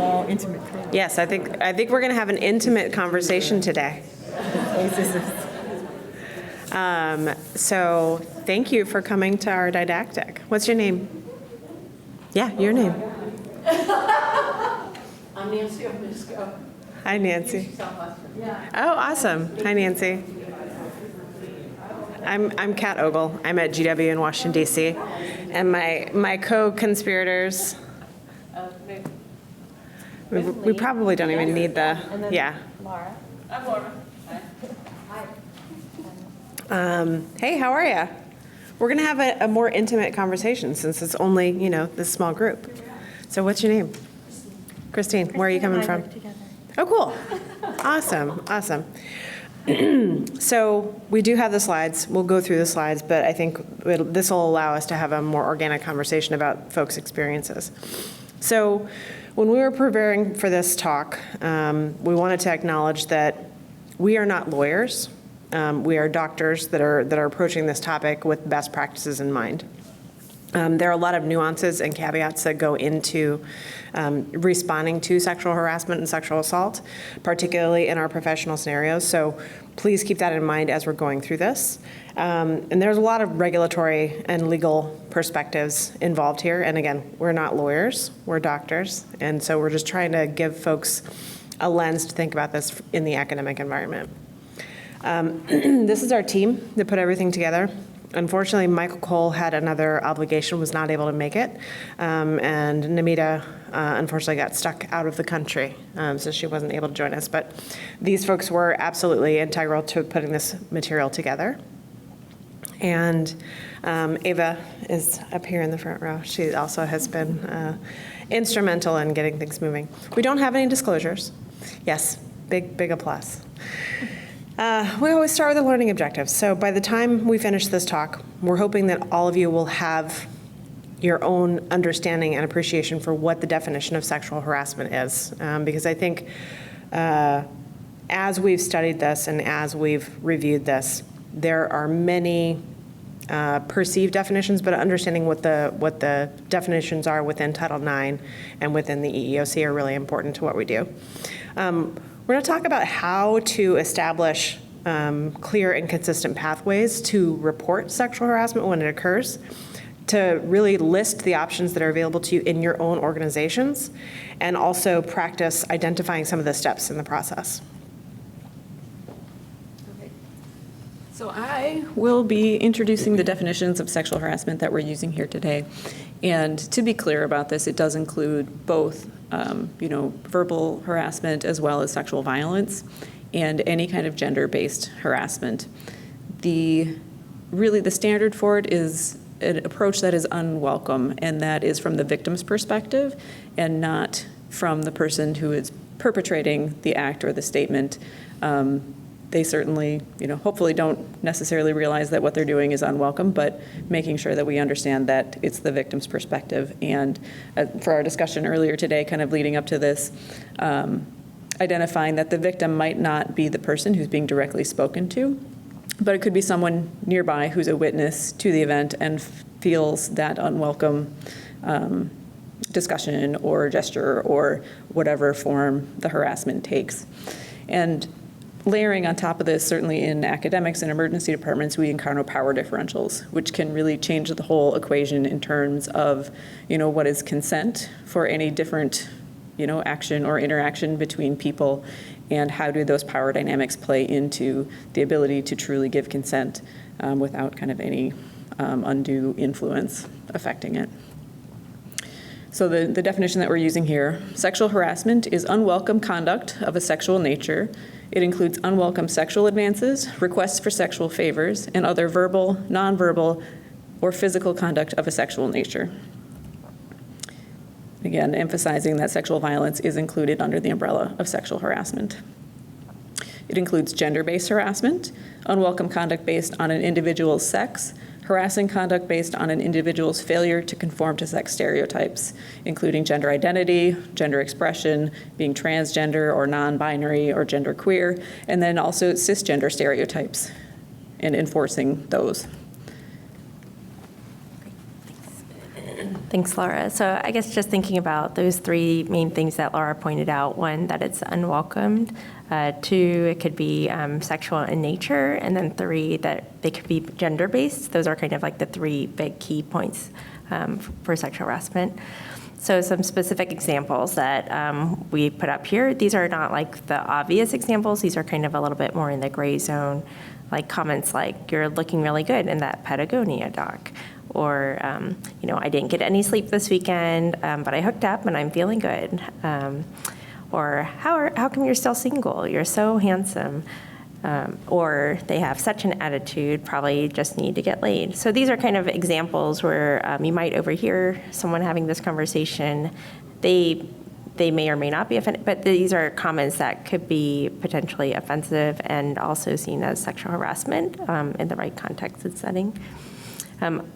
all intimate. Yes, I think we're going to have an intimate conversation today. So thank you for coming to our didactic. What's your name? Yeah, your name. I'm Nancy Obisco. Hi, Nancy. Yeah. Oh, awesome. Hi, Nancy. I'm Kat Ogle. I'm at GW in Washington, D.C. And my co-conspirators, we probably don't even need the, yeah. Laura. I'm Laura. Hi. Hey, how are you? We're going to have a more intimate conversation since it's only, this small group. So what's your name? Christine. Where are you coming from? Oh, cool. Awesome. Awesome. So we do have the slides. We'll go through the slides, but I think this will allow us to have a more organic conversation about folks' experiences. So when we were preparing for this talk, we wanted to acknowledge that we are not lawyers. We are doctors that are approaching this topic with best practices in mind. There are a lot of nuances and caveats that go into responding to sexual harassment and sexual assault, particularly in our professional scenarios. So please keep that in mind as we're going through this. And there's a lot of regulatory and legal perspectives involved here. And again, we're not lawyers, we're doctors. And so we're just trying to give folks a lens to think about this in the academic environment. This is our team that put everything together. Unfortunately, Michael Cole had another obligation, was not able to make it. And Namita, unfortunately, got stuck out of the country, so she wasn't able to join us. But these folks were absolutely integral to putting this material together. And Ava is up here in the front row. She also has been instrumental in getting things moving. We don't have any disclosures. Yes, big applause. We always start with the learning objectives. So by the time we finish this talk, we're hoping that all of you will have your own understanding and appreciation for what the definition of sexual harassment is. Because I think as we've studied this and as we've reviewed this, there are many perceived definitions, but understanding what the definitions are within Title IX and within the EEOC are really important to what we do. We're going to talk about how to establish clear and consistent pathways to report sexual harassment when it occurs, to really list the options that are available to you in your own organizations, and also practice identifying some of the steps in the process. Okay. So I will be introducing the definitions of sexual harassment that we're using here today. And to be clear about this, it does include both verbal harassment as well as sexual violence and any kind of gender-based harassment. Really the standard for it is an approach that is unwelcome, and that is from the victim's perspective and not from the person who is perpetrating the act or the statement. They certainly, hopefully don't necessarily realize that what they're doing is unwelcome, but making sure that we understand that it's the victim's perspective. And for our discussion earlier today, kind of leading up to this, identifying that the victim might not be the person who's being directly spoken to, but it could be someone nearby who's a witness to the event and feels that unwelcome discussion or gesture or whatever form the harassment takes. And layering on top of this, certainly in academics and emergency departments, we encounter power differentials, which can really change the whole equation in terms of, what is consent for any different, action or interaction between people, and how do those power dynamics play into the ability to truly give consent without kind of any undue influence affecting it. So the definition that we're using here, sexual harassment is unwelcome conduct of a sexual nature. It includes unwelcome sexual advances, requests for sexual favors, and other verbal, nonverbal, or physical conduct of a sexual nature. Again, emphasizing that sexual violence is included under the umbrella of sexual harassment. It includes gender-based harassment, unwelcome conduct based on an individual's sex, harassing conduct based on an individual's failure to conform to sex stereotypes, including gender identity, gender expression, being transgender or non-binary or genderqueer, and then also cisgender stereotypes and enforcing those. Thanks, Laura. So I guess just thinking about those three main things that Laura pointed out: one, that it's unwelcomed; two, it could be sexual in nature; and then three, that they could be gender-based. Those are kind of like the three big key points for sexual harassment. So some specific examples that we put up here. These are not like the obvious examples. These are kind of a little bit more in the gray zone, like comments like, "You're looking really good in that Patagonia doc," or, "I didn't get any sleep this weekend, but I hooked up and I'm feeling good." Or, how come you're still single? You're so handsome. Or they have such an attitude, probably just need to get laid. So these are kind of examples where you might overhear someone having this conversation. They may or may not be offended, but these are comments that could be potentially offensive and also seen as sexual harassment in the right context and setting.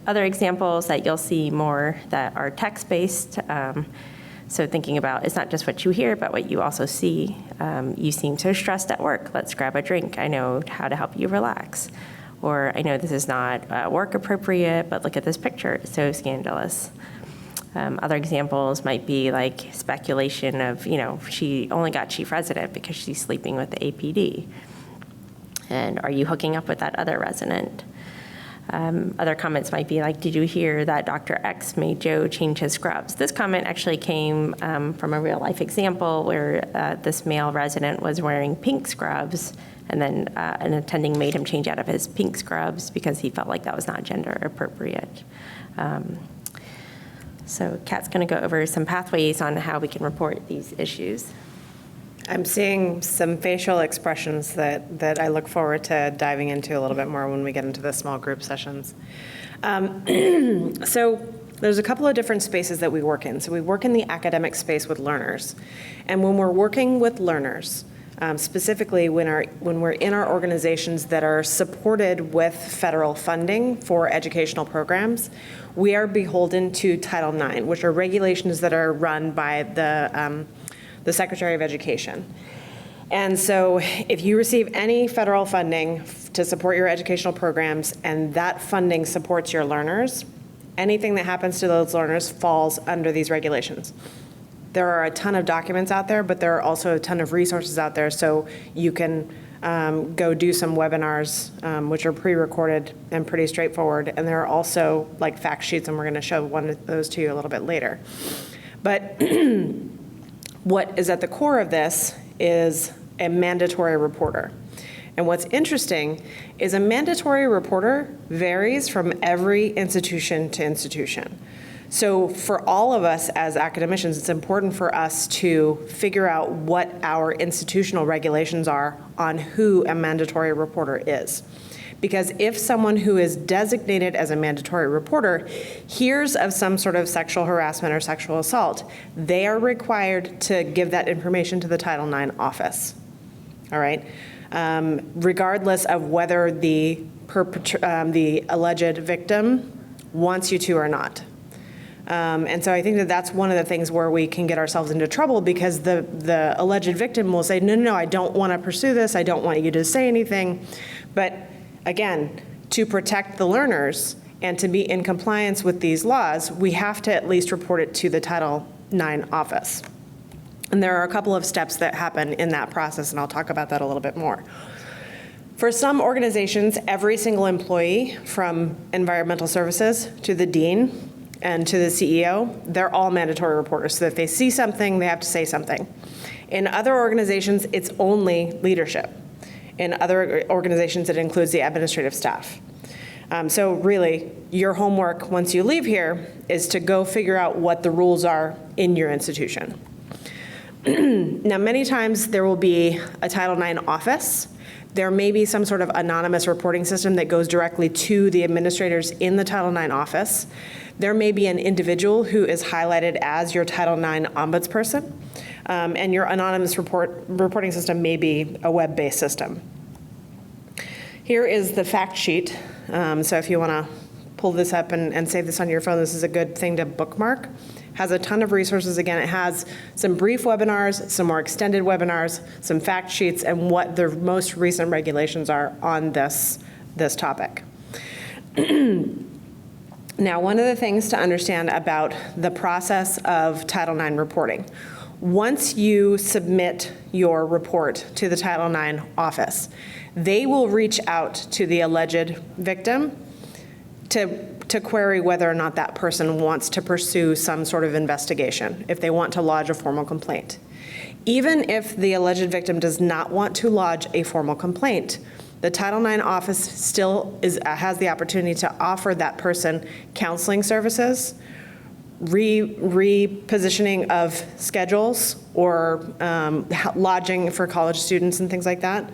Other examples that you'll see more that are text-based. So thinking about, it's not just what you hear, but what you also see. "You seem so stressed at work. Let's grab a drink. I know how to help you relax." Or, "I know this is not work appropriate, but look at this picture. It's so scandalous." Other examples might be like speculation of, she only got chief resident because she's sleeping with the APD. And are you hooking up with that other resident? Other comments might be like, "Did you hear that Dr. X made Joe change his scrubs?" This comment actually came from a real life example where this male resident was wearing pink scrubs, and then an attending made him change out of his pink scrubs because he felt like that was not gender appropriate. So Kat's going to go over some pathways on how we can report these issues. I'm seeing some facial expressions that I look forward to diving into a little bit more when we get into the small group sessions. So there's a couple of different spaces that we work in. So we work in the academic space with learners. And when we're working with learners, specifically when we're in our organizations that are supported with federal funding for educational programs, we are beholden to Title IX, which are regulations that are run by the Secretary of Education. And so if you receive any federal funding to support your educational programs and that funding supports your learners, anything that happens to those learners falls under these regulations. There are a ton of documents out there, but there are also a ton of resources out there, so you can go do some webinars, which are pre-recorded and pretty straightforward. And there are also like fact sheets, and we're going to show one of those to you a little bit later. But what is at the core of this is a mandatory reporter. And what's interesting is a mandatory reporter varies from every institution to institution. So for all of us as academicians, it's important for us to figure out what our institutional regulations are on who a mandatory reporter is. Because if someone who is designated as a mandatory reporter hears of some sort of sexual harassment or sexual assault, they are required to give that information to the Title IX office, all right? Regardless of whether the alleged victim wants you to or not. And so I think that that's one of the things where we can get ourselves into trouble, because the alleged victim will say, no, I don't want to pursue this. I don't want you to say anything. But again, to protect the learners and to be in compliance with these laws, we have to at least report it to the Title IX office. And there are a couple of steps that happen in that process, and I'll talk about that a little bit more. For some organizations, every single employee, from environmental services to the dean and to the CEO, they're all mandatory reporters. So if they see something, they have to say something. In other organizations, it's only leadership. In other organizations, it includes the administrative staff. So really, your homework once you leave here is to go figure out what the rules are in your institution. Now, many times there will be a Title IX office. There may be some sort of anonymous reporting system that goes directly to the administrators in the Title IX office. There may be an individual who is highlighted as your Title IX ombudsperson, and your anonymous reporting system may be a web-based system. Here is the fact sheet. So if you want to pull this up and save this on your phone, this is a good thing to bookmark. Has a ton of resources. Again, it has some brief webinars, some more extended webinars, some fact sheets, and what the most recent regulations are on this topic. Now, one of the things to understand about the process of Title IX reporting, once you submit your report to the Title IX office, they will reach out to the alleged victim to query whether or not that person wants to pursue some sort of investigation, if they want to lodge a formal complaint. Even if the alleged victim does not want to lodge a formal complaint, the Title IX office still has the opportunity to offer that person counseling services, repositioning of schedules, or lodging for college students and things like that,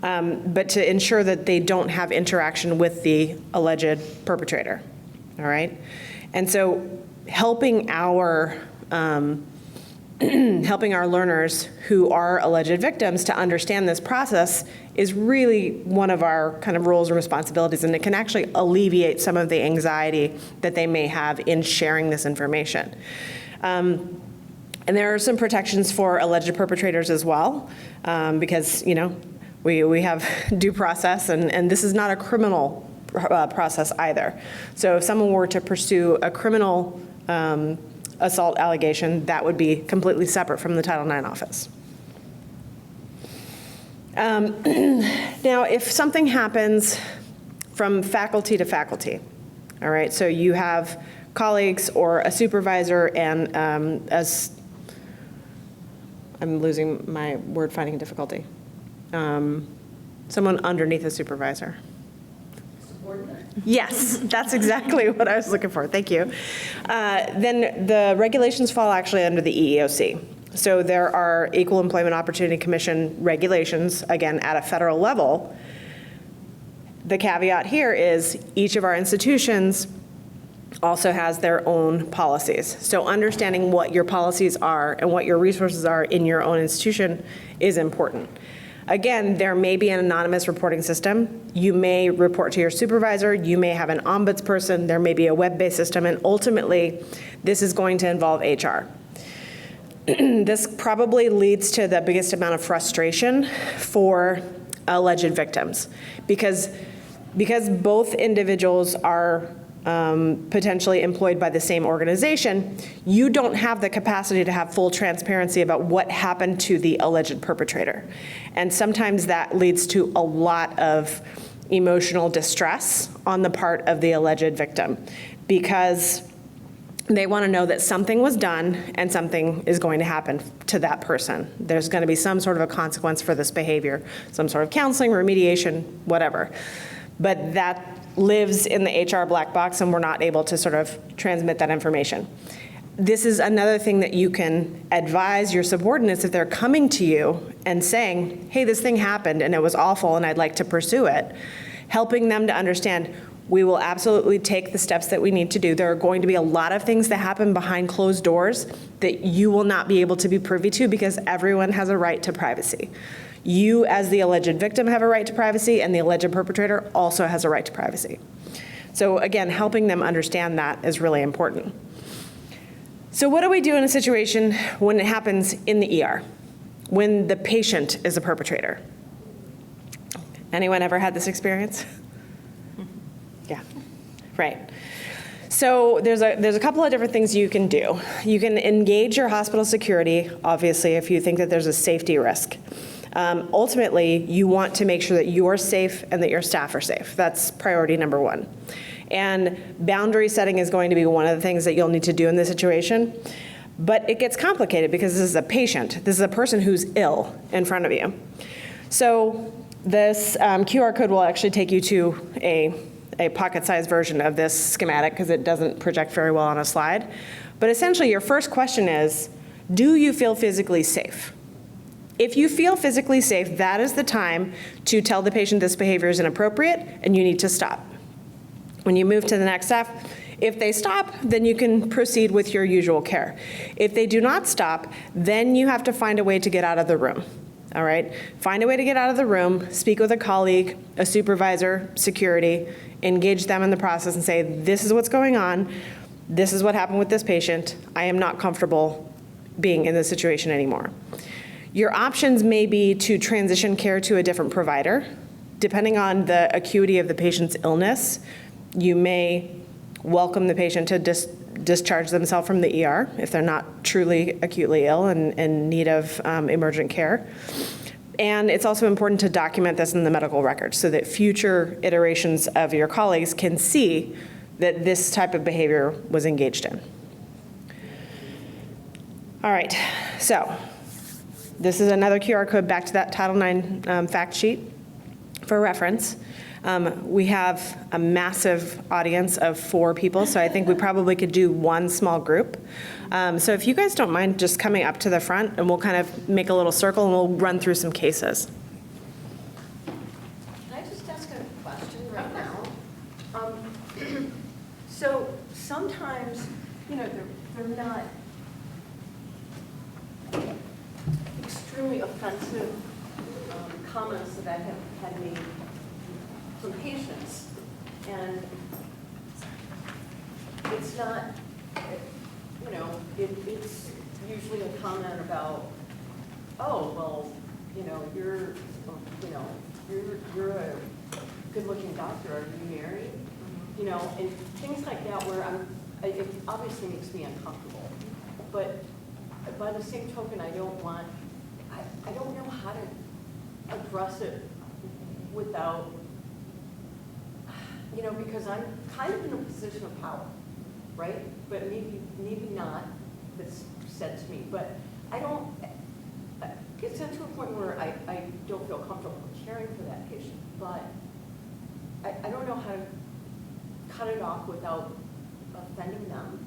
but to ensure that they don't have interaction with the alleged perpetrator, all right? And so helping our learners who are alleged victims to understand this process is really one of our kind of roles and responsibilities, and it can actually alleviate some of the anxiety that they may have in sharing this information. And there are some protections for alleged perpetrators as well, because, we have due process, and this is not a criminal process either. So if someone were to pursue a criminal assault allegation, that would be completely separate from the Title IX office. Now, if something happens from faculty to faculty, all right, so you have colleagues or a supervisor and I'm losing my word finding difficulty. Someone underneath a supervisor. Yes, that's exactly what I was looking for. Thank you. Then the regulations fall actually under the EEOC. So there are Equal Employment Opportunity Commission regulations, again, at a federal level. The caveat here is each of our institutions also has their own policies. So understanding what your policies are and what your resources are in your own institution is important. Again, there may be an anonymous reporting system. You may report to your supervisor. You may have an ombudsperson. There may be a web-based system. And ultimately, this is going to involve HR. This probably leads to the biggest amount of frustration for alleged victims because both individuals are potentially employed by the same organization, you don't have the capacity to have full transparency about what happened to the alleged perpetrator. And sometimes that leads to a lot of emotional distress on the part of the alleged victim because they want to know that something was done and something is going to happen to that person. There's going to be some sort of a consequence for this behavior, some sort of counseling, remediation, whatever. But that lives in the HR black box, and we're not able to sort of transmit that information. This is another thing that you can advise your subordinates if they're coming to you and saying, hey, this thing happened and it was awful and I'd like to pursue it, helping them to understand we will absolutely take the steps that we need to do. There are going to be a lot of things that happen behind closed doors that you will not be able to be privy to because everyone has a right to privacy. You, as the alleged victim, have a right to privacy, and the alleged perpetrator also has a right to privacy. So again, helping them understand that is really important. So what do we do in a situation when it happens in the ER, when the patient is a perpetrator? Anyone ever had this experience? Yeah, right. So there's a couple of different things you can do. You can engage your hospital security, obviously, if you think that there's a safety risk. Ultimately, you want to make sure that you're safe and that your staff are safe. That's priority number one. And boundary setting is going to be one of the things that you'll need to do in this situation. But it gets complicated because this is a patient. This is a person who's ill in front of you. So this QR code will actually take you to a pocket-sized version of this schematic because it doesn't project very well on a slide. But essentially, your first question is, do you feel physically safe? If you feel physically safe, that is the time to tell the patient this behavior is inappropriate and you need to stop. When you move to the next step, if they stop, then you can proceed with your usual care. If they do not stop, then you have to find a way to get out of the room. All right? Find a way to get out of the room, speak with a colleague, a supervisor, security, engage them in the process and say, this is what's going on. This is what happened with this patient. I am not comfortable being in this situation anymore. Your options may be to transition care to a different provider. Depending on the acuity of the patient's illness, you may welcome the patient to discharge themselves from the ER if they're not truly acutely ill and in need of emergent care. And it's also important to document this in the medical record so that future iterations of your colleagues can see that this type of behavior was engaged in. All right, so this is another QR code back to that Title IX fact sheet for reference. We have a massive audience of 4 people, so I think we probably could do one small group. So if you guys don't mind just coming up to the front, and we'll kind of make a little circle and we'll run through some cases. Can I just ask a question right now? So sometimes, they're not extremely offensive comments that I have had made from patients. And it's not, it's usually a comment about, oh, well, you're a good-looking doctor, are you married? And things like that where it obviously makes me uncomfortable. But by the same token, I don't know how to address it without, because I'm kind of in a position of power, right? But maybe not, that's said to me. But I don't, it's not to a point where I don't feel comfortable caring for that patient. But I don't know how to cut it off without offending them,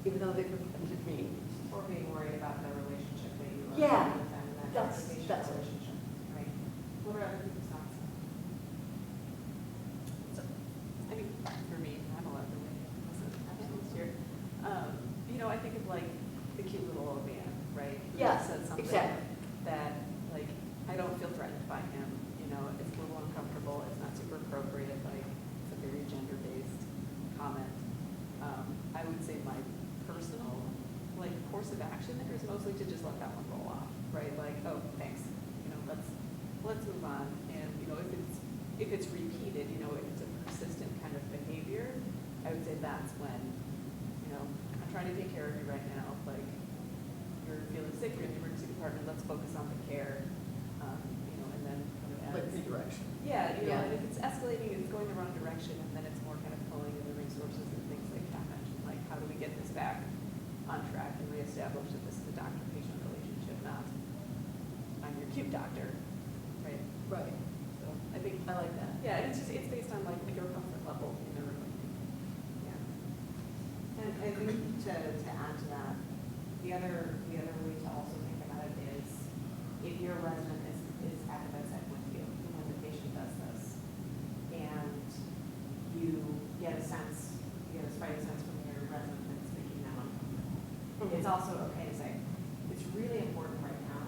even though they've offended me. Or being worried about the relationship that you are Yeah, with them, and that that's conversational it. relationship, right? What are other people's thoughts? I mean, for me, I'm allowed to wait. Here. I think of like the cute little old man, right? Who Yeah, said something exactly. that, like, I don't feel threatened by him. It's a little uncomfortable. It's not super appropriate. Like, it's a very gender-based comment. I would say my personal, course of action there is mostly to just let that one roll off, right? Like, oh, thanks. Let's move on. And if it's repeated, if it's a persistent kind of behavior, I would say that's when, I'm trying to take care of you right now. Like, you're feeling sick, you're in the emergency department, let's focus on the care. And then kind of Like as redirection. yeah, Yeah. and if it's escalating, it's going the wrong direction, and then it's more kind of pulling in the resources and things like Kat mentioned, like how do we get this back on track and reestablish that this is a doctor-patient relationship, not I'm your cute doctor, right? Right. So I think I like that. yeah, and it's based on like your comfort level in the room. Yeah. And I think to add to that, the other way to also think about it is if your resident is at the bedside with you when the patient does this, and you get a spidey sense from your resident that's making them uncomfortable. It's also okay to say, it's really important right now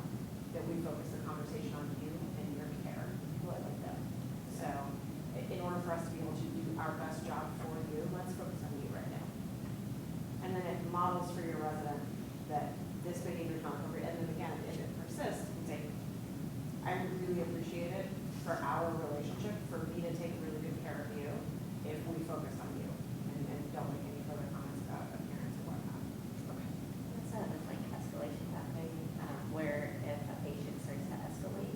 that we focus the conversation on you and your care. People like that. So in order for us to be able to do our best job for you, let's focus on you right now. And then it models for your resident that this behavior is not appropriate. And then again, if it persists, you say, I would really appreciate it for our relationship, for me to take really good care of you if we focus on you and don't make any further comments about appearance or whatnot. It's like escalation happening, where if a patient starts to escalate,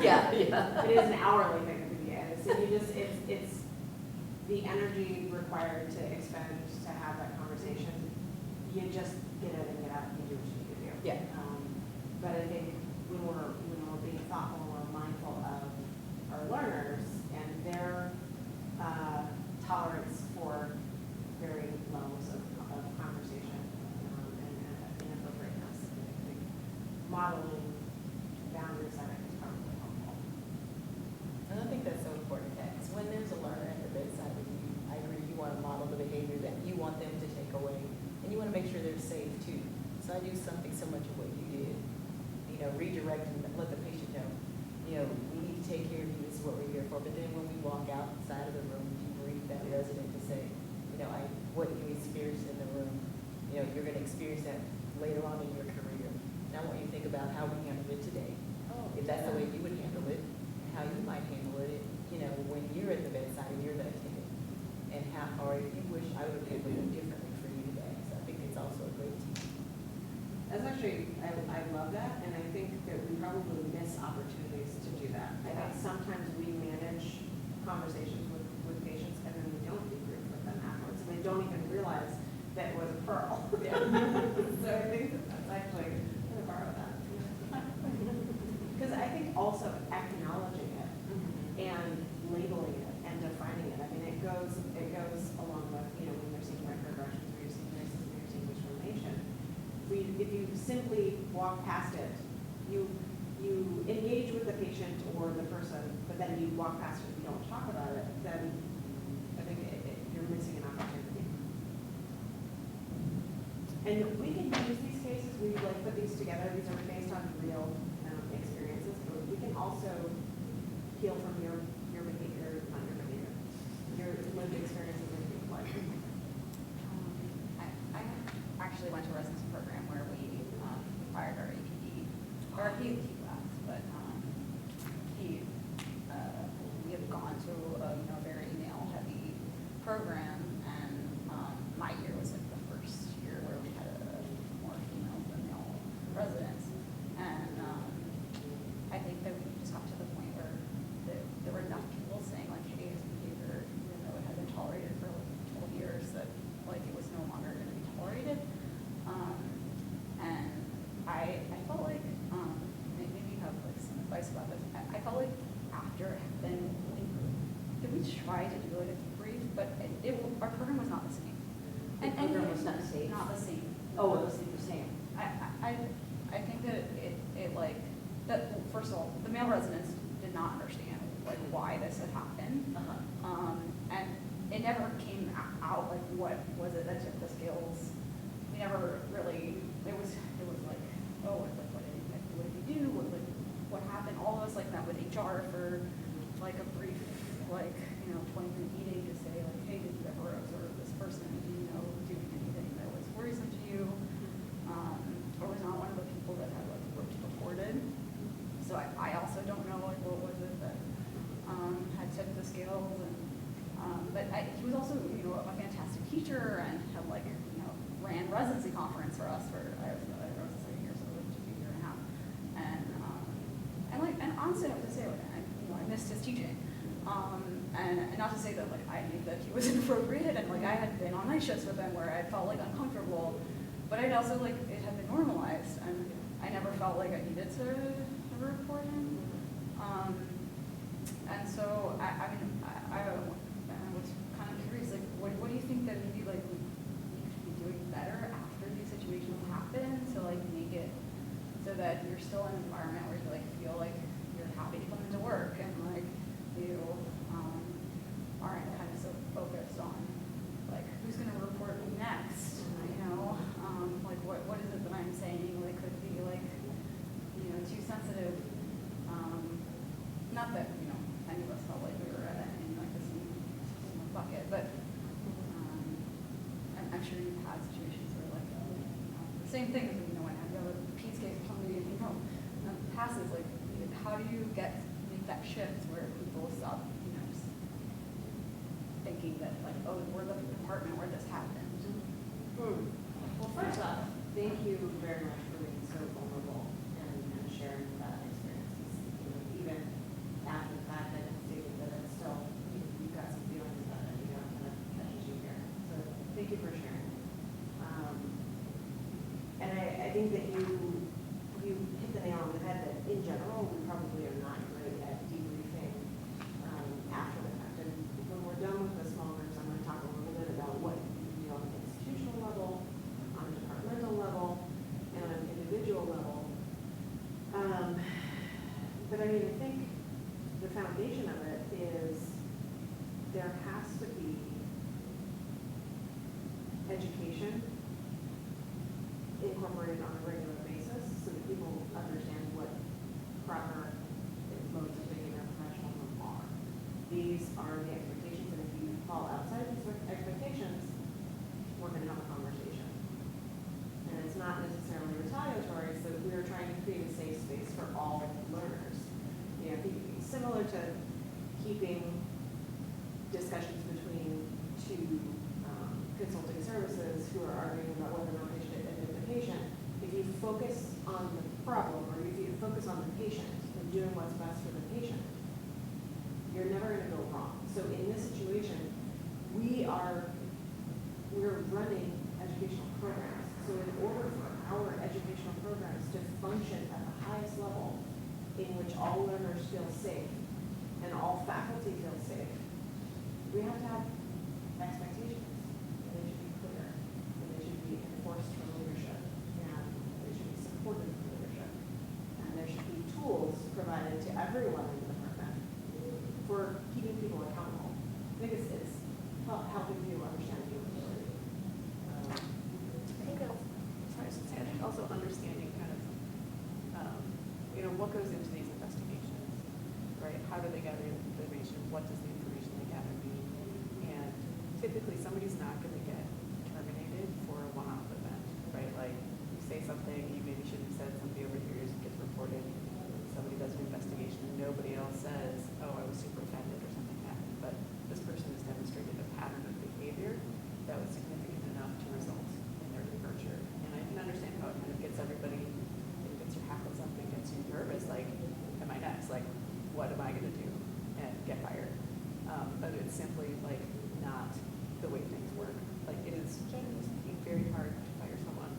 Yeah, yeah. It is an hourly thing at the beginning. So you just, it's the energy required to expend to have that conversation. You just get it and get out and you do what you need to do. Yeah. But I think when we're being thoughtful, we're mindful of our learners and their tolerance for varying levels of conversation and inappropriateness. I think modeling boundary setting is probably helpful. And I think that's so important, because when there's a learner at the bedside with you, I agree, you want to model the behavior that you want them to take away, and you want to make sure they're safe too. So I do something similar to what you did, redirect and let the patient know, we need to take care of you, this is what we're here for. But then when we walk outside of the room, you brief that resident to say, what you experienced in the room, you're going to experience that later on in your career. Now I want you to think about how we handle it today. If that's the way you would handle it, and how you might handle it, when you're at the bedside and you're the attendant. And how, or if you wish I would have handled it differently for you today. So I think it's also a great team. That's actually, I love that, and I think that we probably miss opportunities to do that. I think sometimes we manage conversations with patients and then we don't debrief with them afterwards, and they don't even realize that it was a pearl. So I think that's actually, I'm gonna borrow that. Because I think also acknowledging it and labeling it and defining it, I mean, it goes along with, when you're seeing microaggressions, or you're seeing racism, or you're seeing discrimination. If you simply walk past it, you engage with the patient or the person, but then you walk past it and you don't talk about it, then I think you're missing an opportunity. And we can use these cases, we put these together, these are based on real experiences, but we can also heal from your behavior, not your behavior, your lived experiences with people like. I actually went to a residency program where we hired our APD, or he left, but we had gone to a very male-heavy program, and my year was like the first year where we had more female than male residents, and I think that we just got to the point where there were enough people saying like, hey, his behavior, even though it had been tolerated for like 12 years, that like it was no longer going to be tolerated. And I felt like, maybe you have like some advice about this. I felt like after it happened, we tried to do like a debrief, but our program was not the same. The program was not safe? Not the same. Oh, it was the same. I think that first of all, the male residents did not understand like why this had happened. And it never came out like what was it that took the skills. We never really, it was like, oh, like what did he do? What happened? All of us like met with HR for like a brief, 20-minute meeting to say like, hey, did you ever observe this person, doing anything that was worrisome to you? Or was not one of the people that had like reported. So I also don't know like what was it that had tipped the scales, and but he was also a fantastic teacher and had ran residency conference for us for I was a second year, so it took a year and a half, and honestly I have to say I missed his teaching, and not to say that I knew that he was inappropriate, and I had been on night shifts with him where I felt uncomfortable, but I'd also it had been normalized, and I never felt like I needed to report him. And so I was kind of curious, what do you think that maybe we should be doing better after these situations happen to make it so that you're still in an environment where you feel like you're happy to come into work, and you aren't kind of so focused on who's going to report me next, what is it that I'm saying could be too sensitive. Not that any of us felt like we were in the same bucket, but I'm sure you've had situations where the same thing as when you have a PEDS case or somebody passes, how do you make that shift where people stop just thinking that oh, we're the department where this happened. Well, first off, thank you very much for being so vulnerable and sharing that experience. incorporated on a regular basis so that people understand what proper modes of behavior and professionalism are. These are the expectations, and if you fall outside these expectations, we're going to have a conversation. And it's not necessarily retaliatory, so we are trying to create a safe space for all learners. You know, similar to keeping discussions between two consulting services who are arguing about whether or not they should admit the patient. If you focus on the problem, or if you focus on the patient and doing what's best for the patient, you're never going to go wrong. So in this situation, we're running educational programs. So in order for our educational programs to function at the highest level, in which all learners feel safe and all faculty feel safe, we have to have expectations. And they should be clear, and they should be enforced from leadership, and they should be supported from leadership. And there should be tools provided to everyone in the department for keeping people accountable. I think it's helping people understand accountability. I think also understanding kind of, what goes into these investigations, right? How do they gather information? What does the information they gather mean? And typically somebody's not going to get terminated for a one-off event, right? Like you say something you maybe shouldn't have said, somebody over here gets reported, somebody does an investigation, and nobody else says, oh, I was super offended or something happened. But this person has demonstrated a pattern of behavior that was significant enough to result in their departure. And I can understand how it kind of gets everybody, it gets your hackles up, it gets you nervous, like, am I next? Like, what am I going to do? And get fired. But it's simply like not the way things work. Like it is generally speaking very hard to fire someone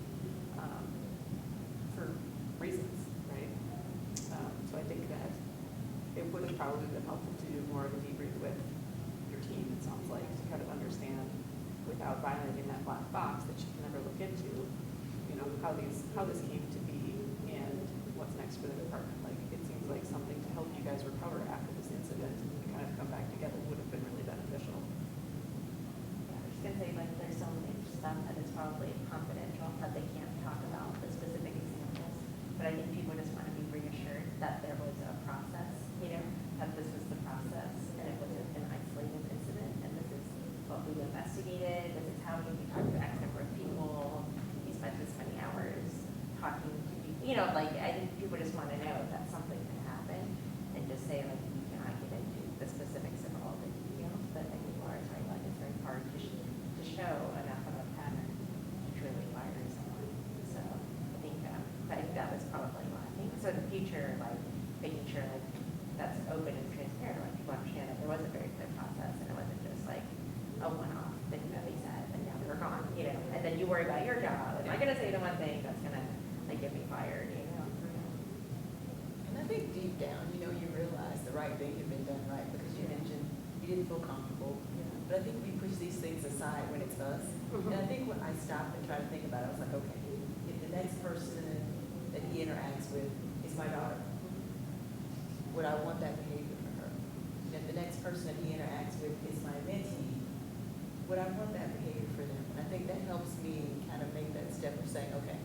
for reasons, right? So I think that it would have probably been helpful to do more of a debrief with your team, it sounds like, to kind of understand without violating that black box that you can never look into, how this came to be and what's next for the department. Like it seems like something to help you guys recover after this incident and kind of come back together would have been really beneficial. Yeah, I was gonna say, like, there's so much stuff that is probably confidential that they can't talk about, the specific examples. But I think people just want to be reassured that there was a process, that this was the process, and it wasn't an isolated incident, and this is what we investigated, this is how we talked to X number of people, we spent this many hours talking to people, I think people just want to know that something can happen, and just say, like, we cannot get into the specifics of all the details, but I think Laura is right, like, it's very hard to show enough of a pattern to truly fire someone. So I think that was probably lacking. So in the future, like, making sure, like, that's open and transparent, like, people understand that there was a very clear process, and it wasn't just, like, a one-off thing that they said, and now they're gone, and then you worry about your job. Am I going to say the one thing that's going to, like, get me fired, And I think deep down, you realize the right thing had been done right, because you mentioned you didn't feel comfortable. But I think we push these things aside when it's us. And I think when I stop and try to think about it, I was like, okay, if the next person that he interacts with is my daughter, would I want that behavior for her? And if the next person that he interacts with is my mentee, would I want that behavior for them? And I think that helps me kind of make that step of saying, okay,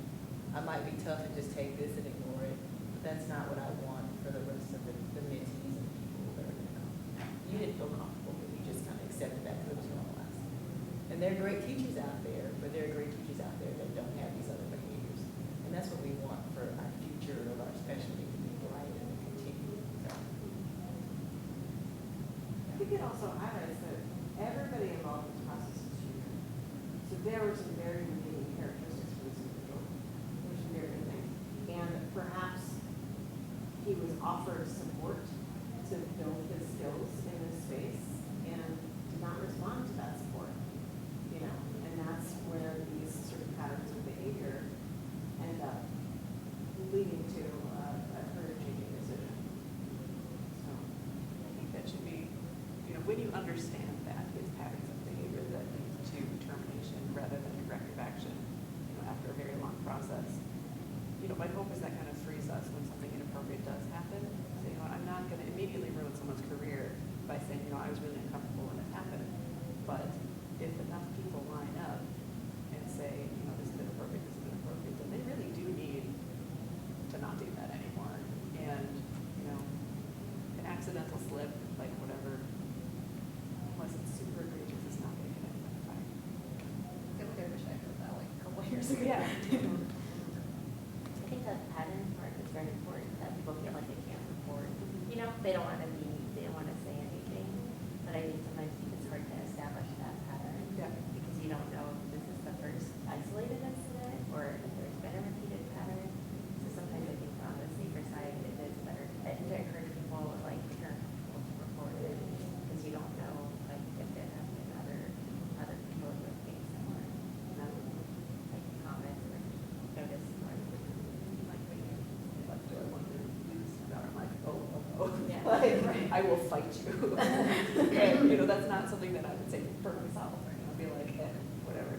I might be tough and just take this and ignore it, but that's not what I want for the rest of the mentees and the people that are going to come. You didn't feel comfortable, but you just kind of accepted that because it was normalized. And there are great teachers out there, but there are great teachers out there that don't have these other behaviors. And that's what we want for our future of our specialty to be bright and continue. So. I think it also highlights that everybody involved in this process is human. So there were some very redeeming characteristics for this individual. There were some very good things. And perhaps he was offered support to build his skills in this space and did not respond to that support. And that's where these sort of patterns of behavior end up leading to a career-changing decision. So I think that should be, when you understand that it's patterns of behavior that lead to termination rather than corrective action, after a very long process. My hope is that kind of frees us when something inappropriate does happen. Say, I'm not going to immediately ruin someone's career by saying, I was really uncomfortable when it happened. But if enough people line up and say, this is inappropriate, then they really Yeah. I think that pattern part is very important, that people feel like they can't report. You know, they don't want to say anything, but I think sometimes it's hard to establish that pattern. Yeah. Because you don't know if this is the first isolated incident or if there's been a repeated pattern. So sometimes I think on the safer side, it is better to encourage people, like, parent people to report it, because you don't know, like, if there have been other people who have faced similar, like, comments or notice or like what you. Like, do I want to use that? I'm like, oh. Yeah. Like, I will fight you. And, you know, that's not something that I would say for myself. I'd be like, whatever.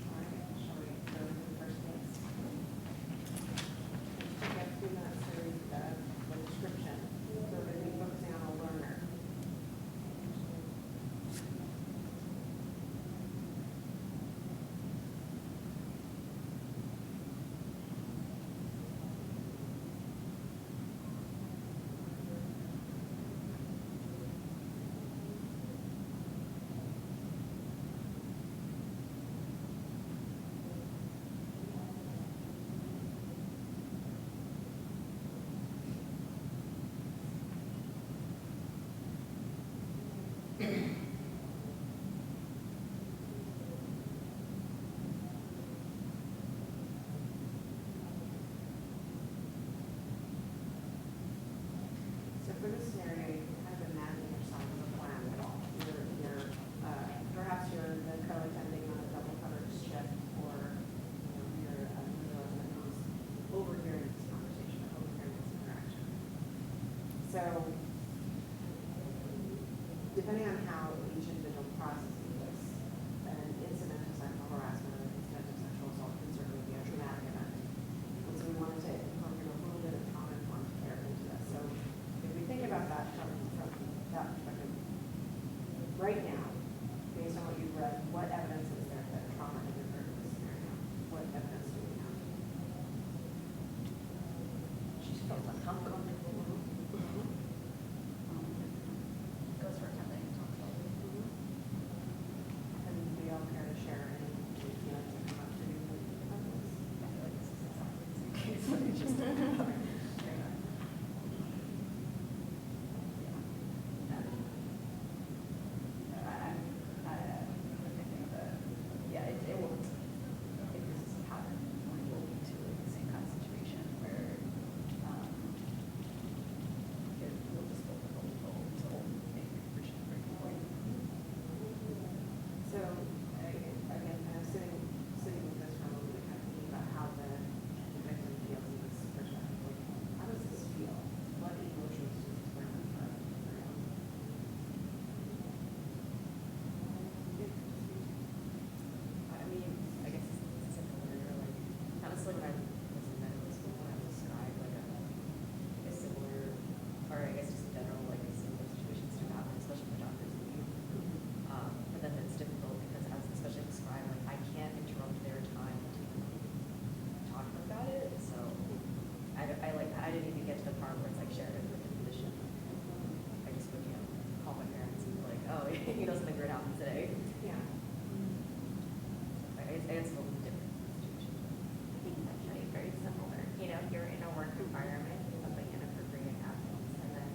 All right, shall we go to the first case? Take a few minutes to read the description. So we're going to be focusing on a learner. So for this scenario, you can kind of imagine yourself as a plan at all. Perhaps you're the co-attending on a double coverage shift, or you're a new resident who's overhearing this conversation, or overhearing this interaction. So depending on how each individual processes this, an incident of sexual harassment or an incident of sexual assault can certainly be a traumatic event. And so we wanted to incorporate a little bit of trauma-informed care into this. So if we think about that from that perspective, right now, based on what you've read, what evidence is there that trauma has occurred in this scenario? What evidence do we have? She feels uncomfortable. Goes for attending, talks about it. And do you all care to share any feelings that come up for you about this? I feel like this is exactly the same case. Let me just. So, again, kind of sitting with this for a moment, kind of thinking about how the victim feels in this perspective. Like, how does this feel? What emotions does this bring up for everyone? I mean, I guess it's similar, like, honestly, when I was in medical school, when I was described like a similar, or I guess just in general, like a similar situations do happen, especially for doctors leave. But then it's difficult because as especially described, like I can't interrupt their time to talk about it. So I didn't even get to the part where it's like shared with the physician. I just would, call my parents and be like, oh, he doesn't think it happened today. Yeah. It's a little different situation. I think it's actually very similar. You're in a work environment, something inappropriate happens, and then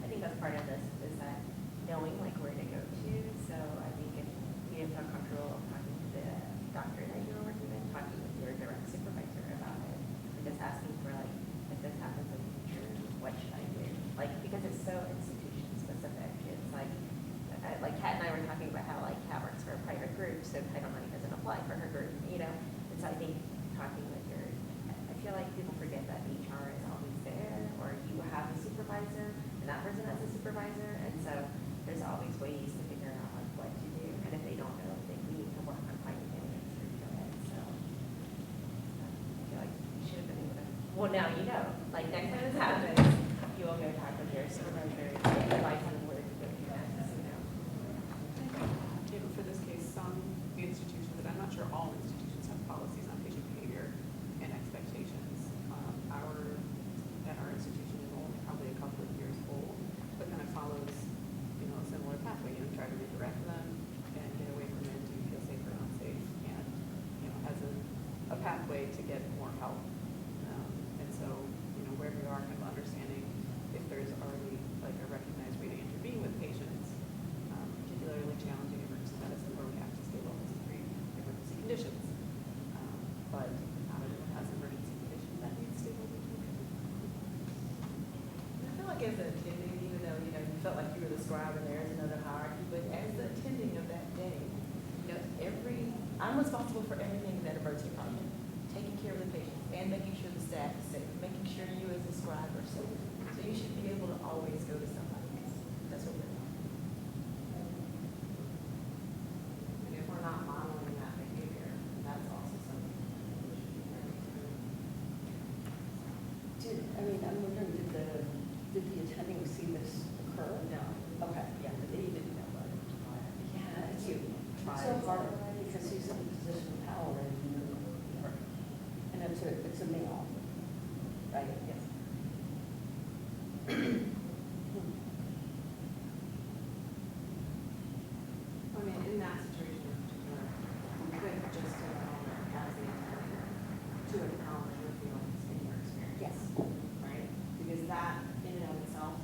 I think that's part of this is that knowing like where to go to. So I think if you didn't feel comfortable talking to the doctor that you were working with, talking with your direct supervisor about it, and just asking for like, if this happens in the future, what should I do? Like because it's so institution specific. It's like Kat and I were talking about how like Kat works for a private group, so Title IX doesn't apply for her group, And so I think talking with I feel like people forget that HR is always there, or you have a supervisor, and that person has a supervisor, and so there's always ways to figure out like what to do, and if they don't know, then we need to work on finding an answer to it. So I feel like you should have been able to. Well, now you know. Like next time this happens, you will go talk with your supervisor, advise them where to go next. For this case, some institutions, and I'm not sure all institutions have policies on patient behavior and expectations. At our institution is only probably a couple of years old, but kind of follows, a similar path way to get more help. And so, where we are kind of understanding if there's already like a recognized way to intervene with patients, particularly challenging emergency medicine where we have to stay level 3 emergency conditions. But not everyone has emergency conditions that needs stable conditions. I feel like as an attending, even though, you felt like you were the scribe and there's another hierarchy, but as the attending of that day, I'm responsible for everything in that emergency department, taking care of the patients and making sure the staff is safe, making sure you as a scribe are safe. So you should be able to always go to somebody else. That's what we're doing. And if we're not modeling that behavior, that's also something that we should be very I'm wondering, did the attending see this occur? No. Okay. Yeah, but they didn't know about it. Yeah, it's You try so to- hard because he's in a position of power and it's a male, right? Yes. I mean, in that situation in particular, we could just take a moment as the attending to acknowledge your feelings and your experience. Yes. Right? Because that in and of itself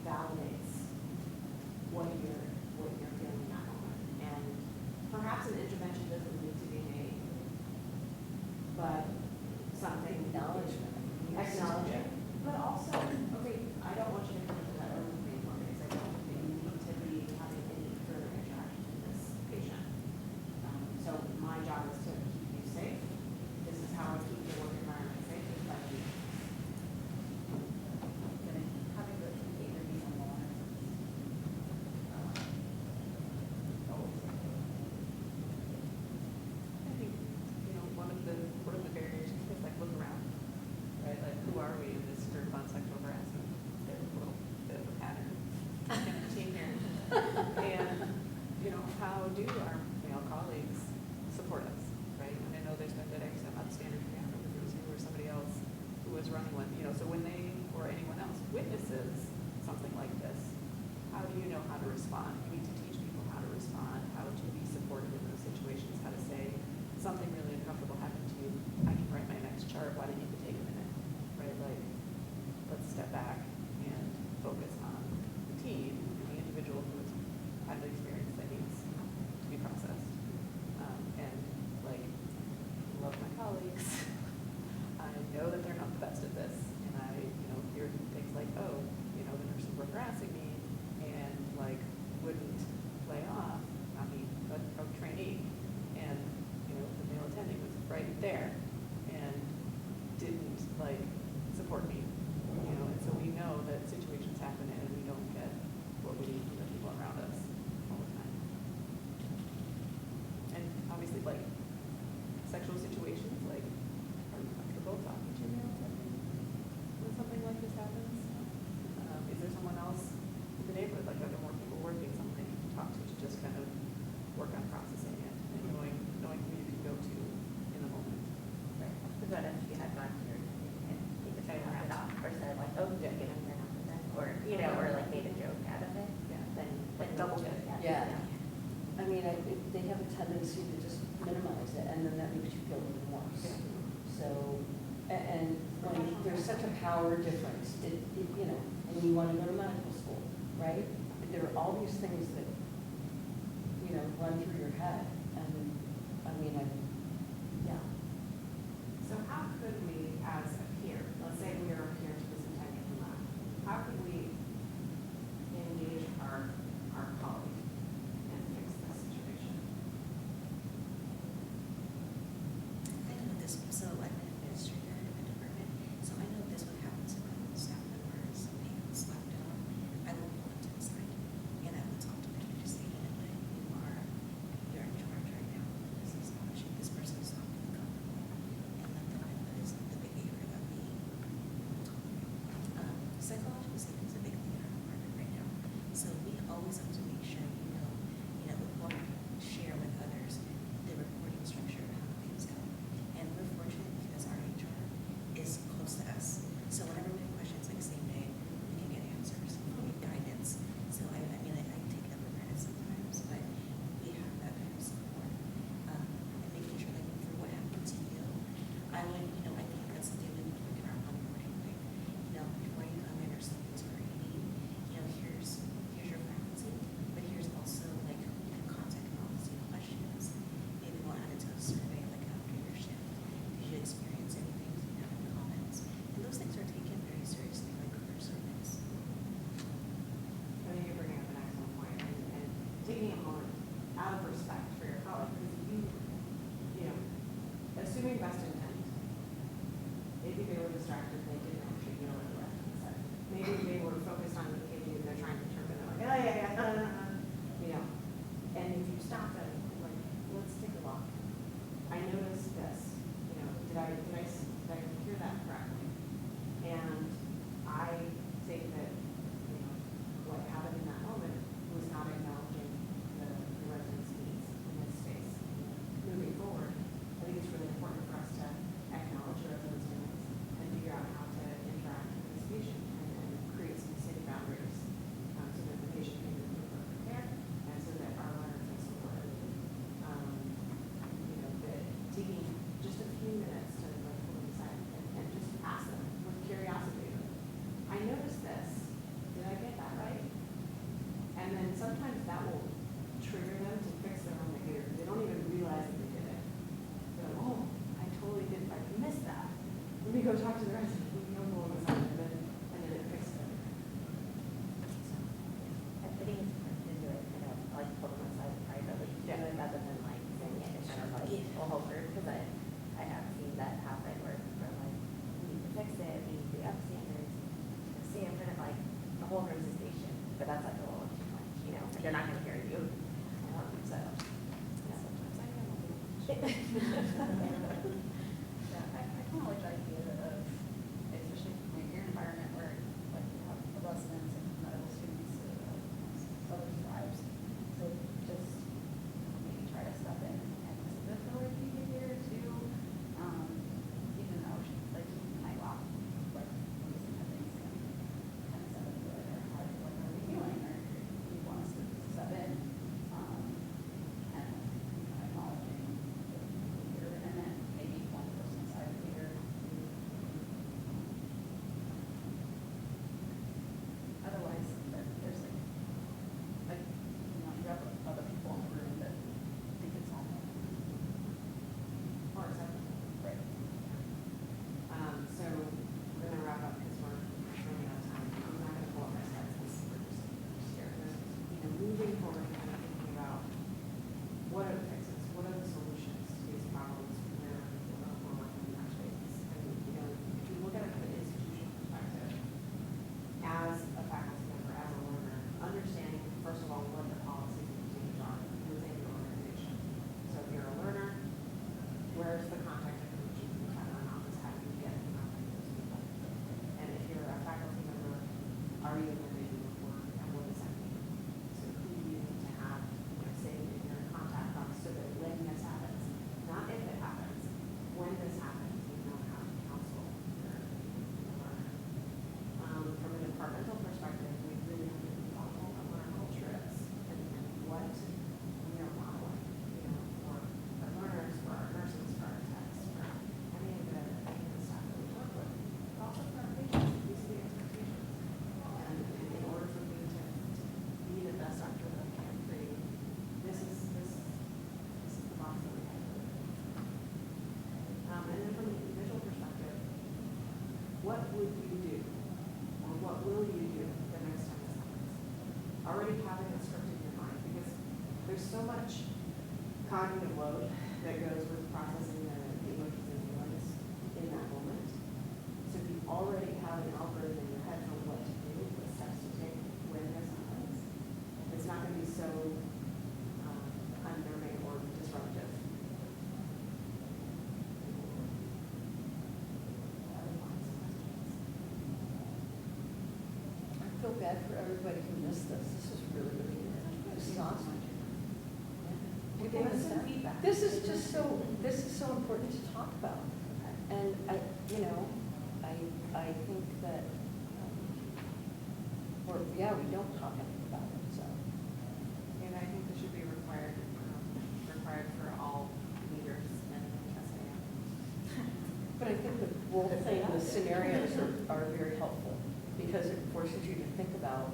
validates what you're feeling in that moment. And perhaps an intervention doesn't need to be made, but something. Acknowledgement. Acknowledging. But also, okay, I don't want you to come into that room with me anymore because I don't think you need to be having any further interaction with this patient. So my job is to keep you safe. This is how I keep your work environment safe, is by you. Having the behavior be unlawful. I think, one of the barriers is like look around, right? Like, who are we in this group on sexual harassment? There's a little bit of a pattern in the team here. And, how do our male colleagues support us, right? And I know there's been didactic about standard example, whether it was you or somebody else who was running one, so when they or anyone else witnesses something like this, how do you know how to respond? You need to teach people how to respond, how to be supportive in those situations, how to say, something really uncomfortable happened to you, I can write my next chart, why don't you take a minute, right? Like, let's step back and focus on the team and the individual who's had the experience that needs to be processed. And like, love my colleagues. I know that they're not the best at this, and I, hear things like, oh, the nurses were harassing me, and like, wouldn't lay off, not me, but a trainee, and the male attending was right there and didn't like support me, and so we know that situations happen and we don't get what we need from the people around us all the time. And obviously, like, sexual situations, like, are you comfortable talking to your male attending when something like this happens? Is there someone else in the neighborhood, like, are there more people working, someone that you can talk to just kind of work on processing it and knowing who you can go to in the moment? Right. But what if you had gone to your, and you could say laughed it off, or said like, oh, Yeah. get enough of that, or, or like made a joke out of it, Yeah. then like double joke out of it. Yeah. I mean, they have a tendency to just minimize it, and then that makes you feel even worse. Yeah. So, and when there's such a power difference, and you want to go to medical school, right? There are all these things that, run through your head, and, yeah. So how could we, as a peer, let's say we are a peer to this intended lab, how could we engage our colleague and fix this situation? I know this, so I'm an administrator in a department, so I know this would happen to when staff members, being slapped down. I will pull them to the side, and I will talk to them and just say, you're in charge right now. This person is not going to come. And let them know that is the behavior that we tolerate. Psychological safety is a big thing in our department right now. So we always have to make sure before we share with others the reporting structure of how things go. And we're fortunate because our HR is close to us. So whenever we have questions like same day, we can get answers, we get guidance. So I take that for granted sometimes, but we have that kind of support. And making sure that for what happened to you, distracted, they didn't actually know what the resident said. Maybe they were focused on the behavior they're trying to interpret, they're like, oh, yeah, you know. And if you stop them, like, let's take a walk. I noticed this, you know, did I hear that correctly? And I think that, you know, what happened in that moment was not acknowledging the residents' needs in this space. Moving forward, I think it's really important for us to acknowledge the residents' needs and figure out how to interact with this patient and create some safe boundaries so that the patient can move forward from there and so that our learner can support it. You know, that taking just a few minutes to like pull them aside and just ask them with curiosity. I noticed this. Did I get that right? And then sometimes that will trigger them to fix their own behavior. They don't even realize that they did it. They're like, oh, I totally did. I missed that. Let me go talk to the resident. We know what was on, and then it fixes it. So, I think it's important to do it kind of like pull them aside privately, do Yeah. it rather than like saying it kind of like a whole group, because I have seen that happen where we're like, we need to fix it, we need to up standards. See, I'm kind of like the whole room's a station, but that's like a little too much, you know, they're not going to hear you. So, yeah. Sometimes I am a little. Yeah, I kind of like the idea of, especially in your environment where like you have residents and medical students, other tribes, so just maybe try to step in and submit the right behavior too, even though like you might walk like losing the things and kind of step into it, or how like are we feeling, or you want us to step in, and acknowledging the behavior, and then maybe one person side behavior. Otherwise, there's like, you know, you have other people in the room that think it's normal. or acceptable. Right. So we're gonna wrap up because we're running out of time. I'm not gonna pull up my slides because we're just here. You know, moving forward, kind of thinking about what are the fixes, what are the solutions to these problems where we're working in our spaces. And you know, if you look at it from an institutional perspective, as a faculty member, as a learner, understanding first of all what the policies and procedures are within your organization. So if you're a learner, where's the contact information from the faculty office? How do you get in contact with those people? And if you're a faculty member, are you in the daily report? And what does that mean? So who do you need to have, you know, saved in your contact box so that when this happens, not if it happens, when this happens, you know how to counsel your learner. From a departmental perspective, we really have to be thoughtful of what our culture is and what we are modeling, you know, for our learners, for our nurses, for our techs, for any of the staff that we work with, but also for our patients. These are the expectations. And in order for me to be the best doctor that I can create, this is the box that we have to live in. And then from the individual perspective, what would you do? Or what will you do the next time this happens? Already having a script in your mind, because there's so much cognitive load that goes with processing the emotions and feelings in that moment. So if you already have an algorithm in your head for what to do, what steps to take when this happens, it's not going to be so unnerving or disruptive. I feel bad for everybody who missed this. This is really good. This is awesome. You gave us some feedback. This is just so, this is so important to talk about. And I, you know, I think that, or, yeah, we don't talk enough about it, so. And I think this should be required for all leaders in SAEM. But I think the role thing, the scenarios are very helpful because it forces you to think about,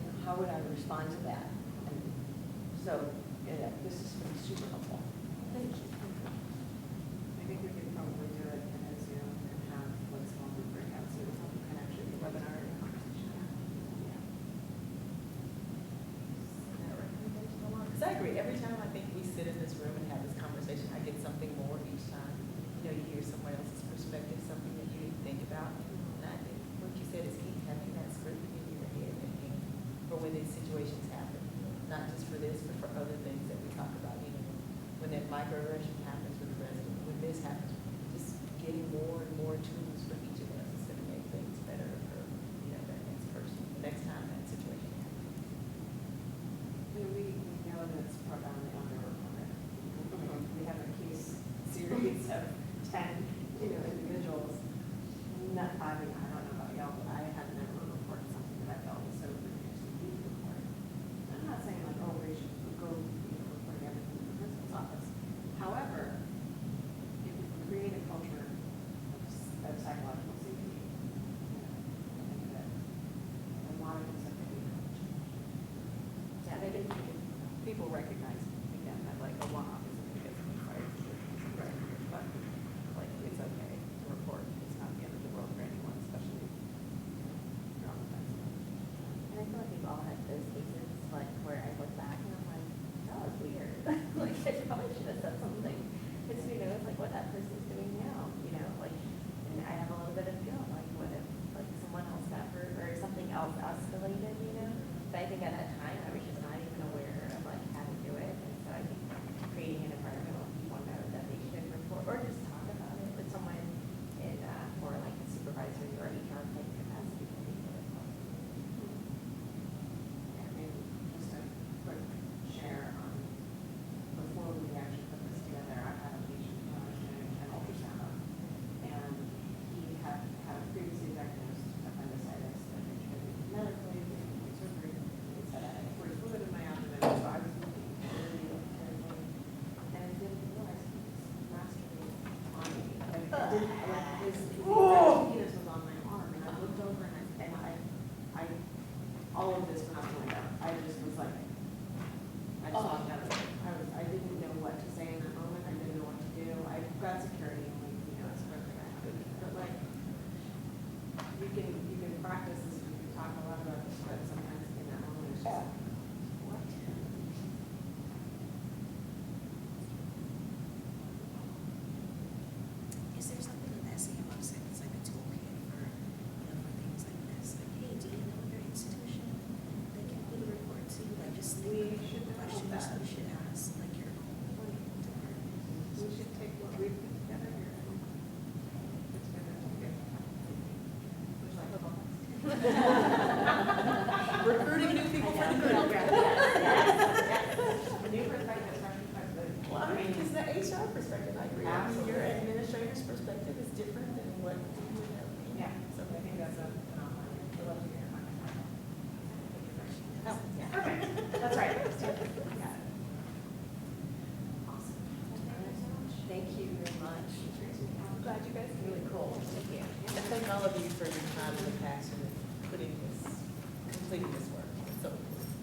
you know, how would I respond to that? And so, yeah, this has been super helpful. Thank you. I think we could probably do it in a Zoom and have like small group breakouts so that people can actually do webinar and conversation. Because I agree, every time I think we sit in this room and have this conversation, I get something more each time. You know, you hear someone else's perspective, something that you didn't think about. microaggression happens with the resident, when this happens, just getting more and more tools for each of us is gonna make things better for, you know, that next person, the next time that situation happens. We know that it's profoundly underreported. We have a case series of 10, individuals. I mean, I don't know about y'all, but I have never reported something that I felt was so egregious that we report. I'm not saying like, oh, we should go, reporting everything to the principal's office. However, if we create a culture of psychological safety, I think that a lot of things have to be change. Yeah, they didn't, people recognize, again, that like a one-off isn't going to get somebody fired. But like, it's okay to report. It's not the end of the world for anyone, especially you're on the fence. And I feel like we've all had those cases, like, where I look back and I'm like, that was weird. Like, I probably should have said something. Because who knows, like, what that person's doing now, like, and I have a little bit of guilt, like, what if, like, someone else got hurt or something else escalated, But I think at that time, I was just not even aware of, like, how to do it. And so I think creating an environment where people know that they should report or just talk about it with someone in, more like a supervisory or HR type capacity can be really helpful. I mean, just a quick share on, before we actually put this together, I had a patient who was doing an ultrasound on, and he had previously diagnosed appendicitis that they treated medically, they did surgery, they said I had a fluid in my abdomen, so I was looking really carefully, and I didn't realize he was masturbating on me. Like, I didn't, like, his penis was on my arm, and I looked over and I all of this went out the window. I just was like, I just walked out of it. I didn't know what to say in that moment. I didn't know what to do. I got security and it's perfect. But like, you can practice this, you can talk a lot about this, but sometimes in that moment it's just like, what? Is there something in the SAEM website that's like a toolkit for, for things like this? Like, hey, do you know your institution that can put a report to? Like, just We should know questions that. you should ask, like your own department. We should take what we've put together here and put together a toolkit. Which I hope I'll Recruiting new people for the group. The new perspective, fresh perspective. Well, I mean, because the HR perspective, I agree. I mean, your Absolutely. administrator's perspective is different than what you would have. Yeah, so I think that's a phenomenon. I'd love to hear it. Oh, yeah. Perfect, that's right. Let's do it. Got it. Awesome. Thank you very much. I'm glad you guys Really cool. Thank you. And thank all of you for your time and the passion of putting this, completing this work.